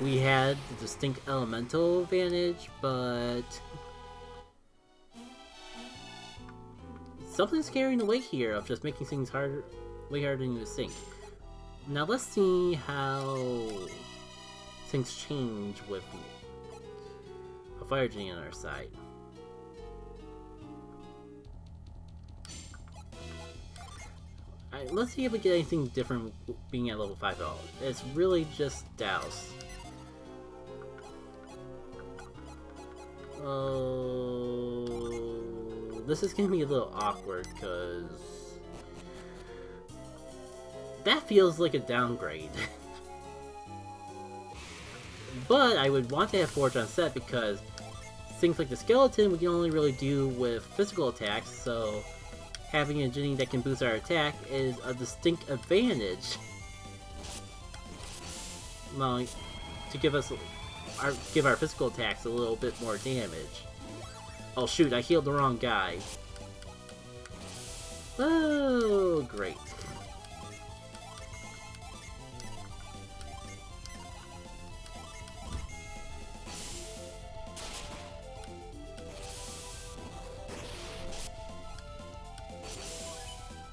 we had the distinct elemental advantage, but something's carrying the weight here of just making things harder, way harder than you think. Now let's see how things change with a Fire Djinn on our side. Alright, let's see if we get anything different being at level 5 at all. It's really just Douse. Oh, this is gonna be a little awkward because that feels like a downgrade. But I would want to have Forge on set because things like the skeleton we can only really do with physical attacks, so having a Djinn that can boost our attack is a distinct advantage. Well, to give us our physical attacks a little bit more damage. Oh shoot, I healed the wrong guy. Oh, great.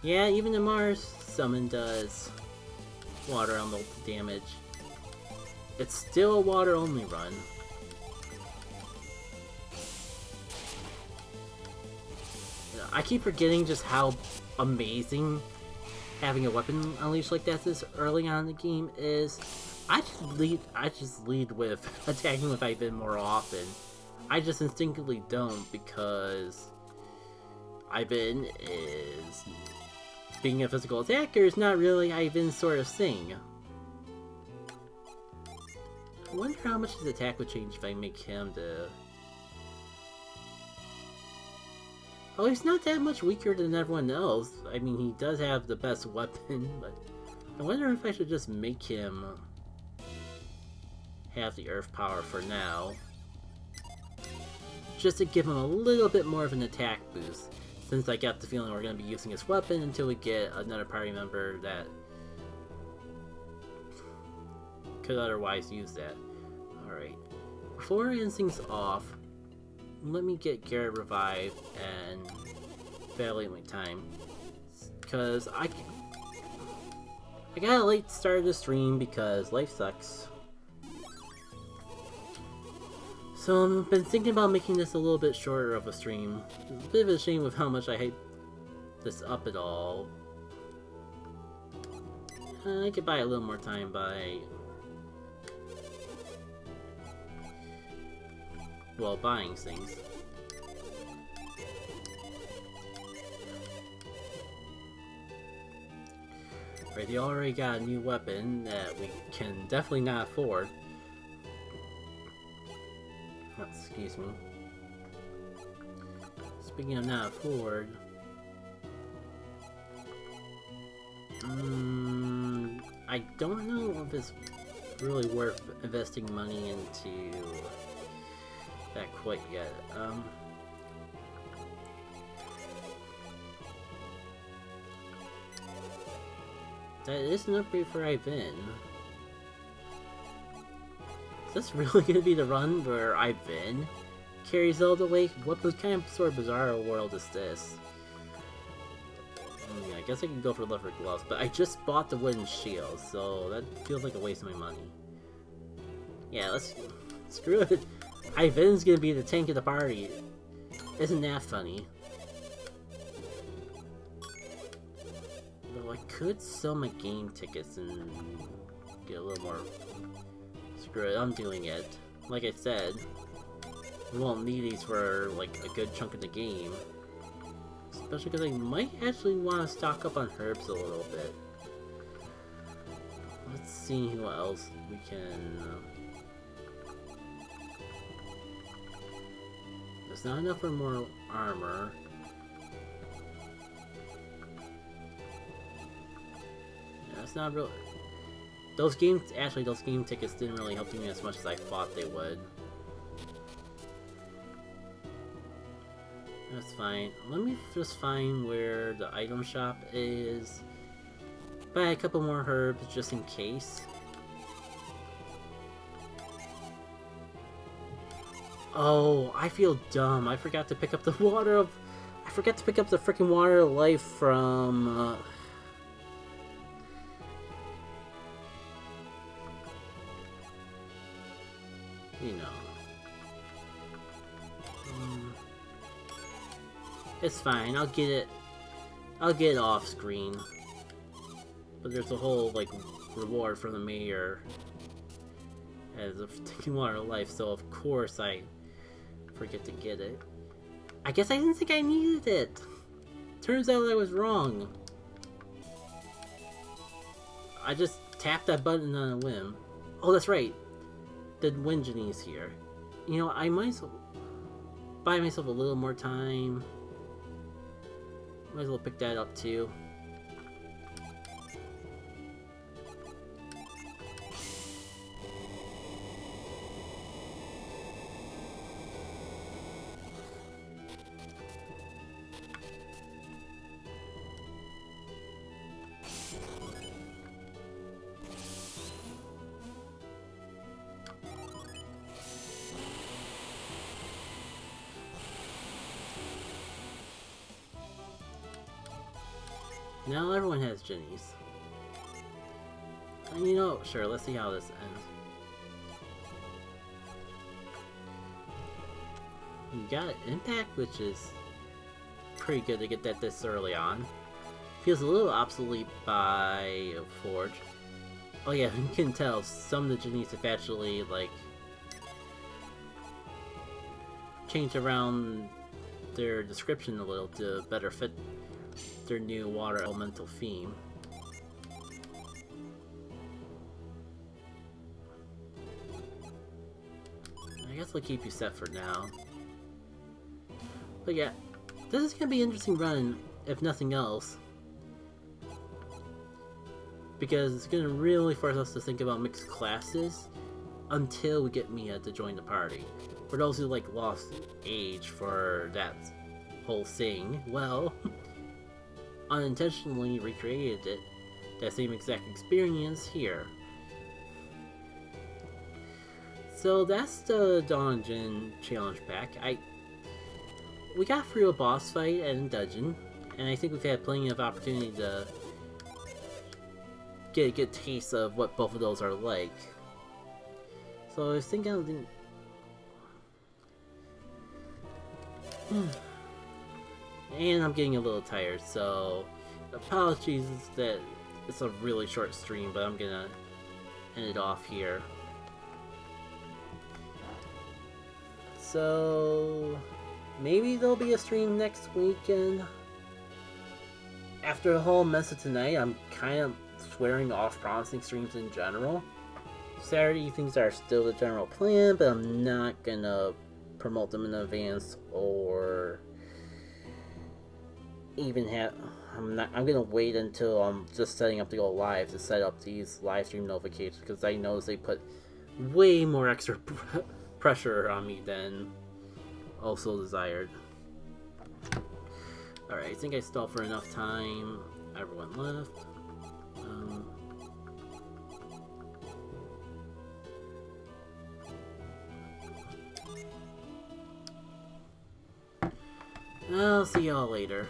Yeah, even the Mars summon does water elemental damage. It's still a water only run. I keep forgetting just how amazing having a weapon unleashed like that this early on in the game is. I just lead with attacking with Ivan more often. I just instinctively don't because Ivan is, being a physical attacker is not really Ivan's sort of thing. I wonder how much his attack would change if I make him the... Oh, he's not that much weaker than everyone else. I mean, he does have the best weapon, but I wonder if I should just make him have the earth power for now. Just to give him a little bit more of an attack boost. Since I got the feeling we're going to be using his weapon until we get another party member that could otherwise use that. Alright. Before I end things off, let me get Garrett revived and validate my time. Because I got a late start of the stream because life sucks. So I've been thinking about making this a little bit shorter of a stream. It's a bit of a shame with how much I hype this up at all. I could buy a little more time by... well, buying things. Right, they already got a new weapon that we can definitely not afford. Excuse me. Speaking of not afford... I don't know if it's really worth investing money into that quite yet. That is an upgrade for Ivan. Is this really gonna be the run where Ivan carries Zelda away? What kind of sort of bizarre world is this? I guess I can go for leather gloves, but I just bought the wooden shield, so that feels like a waste of my money. Yeah, let's... screw it. Ivan's gonna be the tank of the party. Isn't that funny? Though I could sell my game tickets and get a little more... Screw it, I'm doing it. Like I said, we won't need these for like a good chunk of the game. Especially because I might actually want to stock up on herbs a little bit. Let's see what else we can... There's not enough for more armor. Yeah, it's not really... Those game tickets didn't really help me as much as I thought they would. That's fine. Let me just find where the item shop is. Buy a couple more herbs just in case. Oh, I feel dumb. I forgot to pick up the water of... I forgot to pick up the freaking water of life from... you know. It's fine, I'll get it off screen. But there's a whole, like, reward for the mayor as of taking water of life, so of course I forget to get it. I guess I didn't think I needed it! Turns out I was wrong. I just tapped that button on a whim. Oh, that's right! The wind genie's here. You know, I might as well buy myself a little more time. Might as well pick that up too. Now everyone has Jennies. And you know, sure, let's see how this ends. You got Impact, which is pretty good to get that this early on. Feels a little obsolete by Forge. Oh yeah, you can tell some of the Jennies have actually, like, changed around their description a little to better fit their new water elemental theme. I guess I'll keep you set for now. But yeah, this is gonna be an interesting run, if nothing else. because it's gonna really force us to think about mixed classes until we get Mia to join the party. For those who like lost age for that whole thing, well, unintentionally recreated it, that same exact experience here. So that's the Dawn Djinn challenge pack. We got through a boss fight and dungeon, and I think we've had plenty of opportunity to get a good taste of what both of those are like. So I was thinking and I'm getting a little tired, so apologies that it's a really short stream, but I'm gonna end it off here. So maybe there'll be a stream next weekend. After the whole mess of tonight, I'm kind of swearing off promising streams in general. Saturday evenings are still the general plan, but I'm not gonna promote them in advance or even have. I'm gonna wait until I'm just setting up to go live to set up these live stream notifications, because I notice they put way more extra pressure on me than also desired. Alright, I think I stalled for enough time. Everyone left. I'll see y'all later.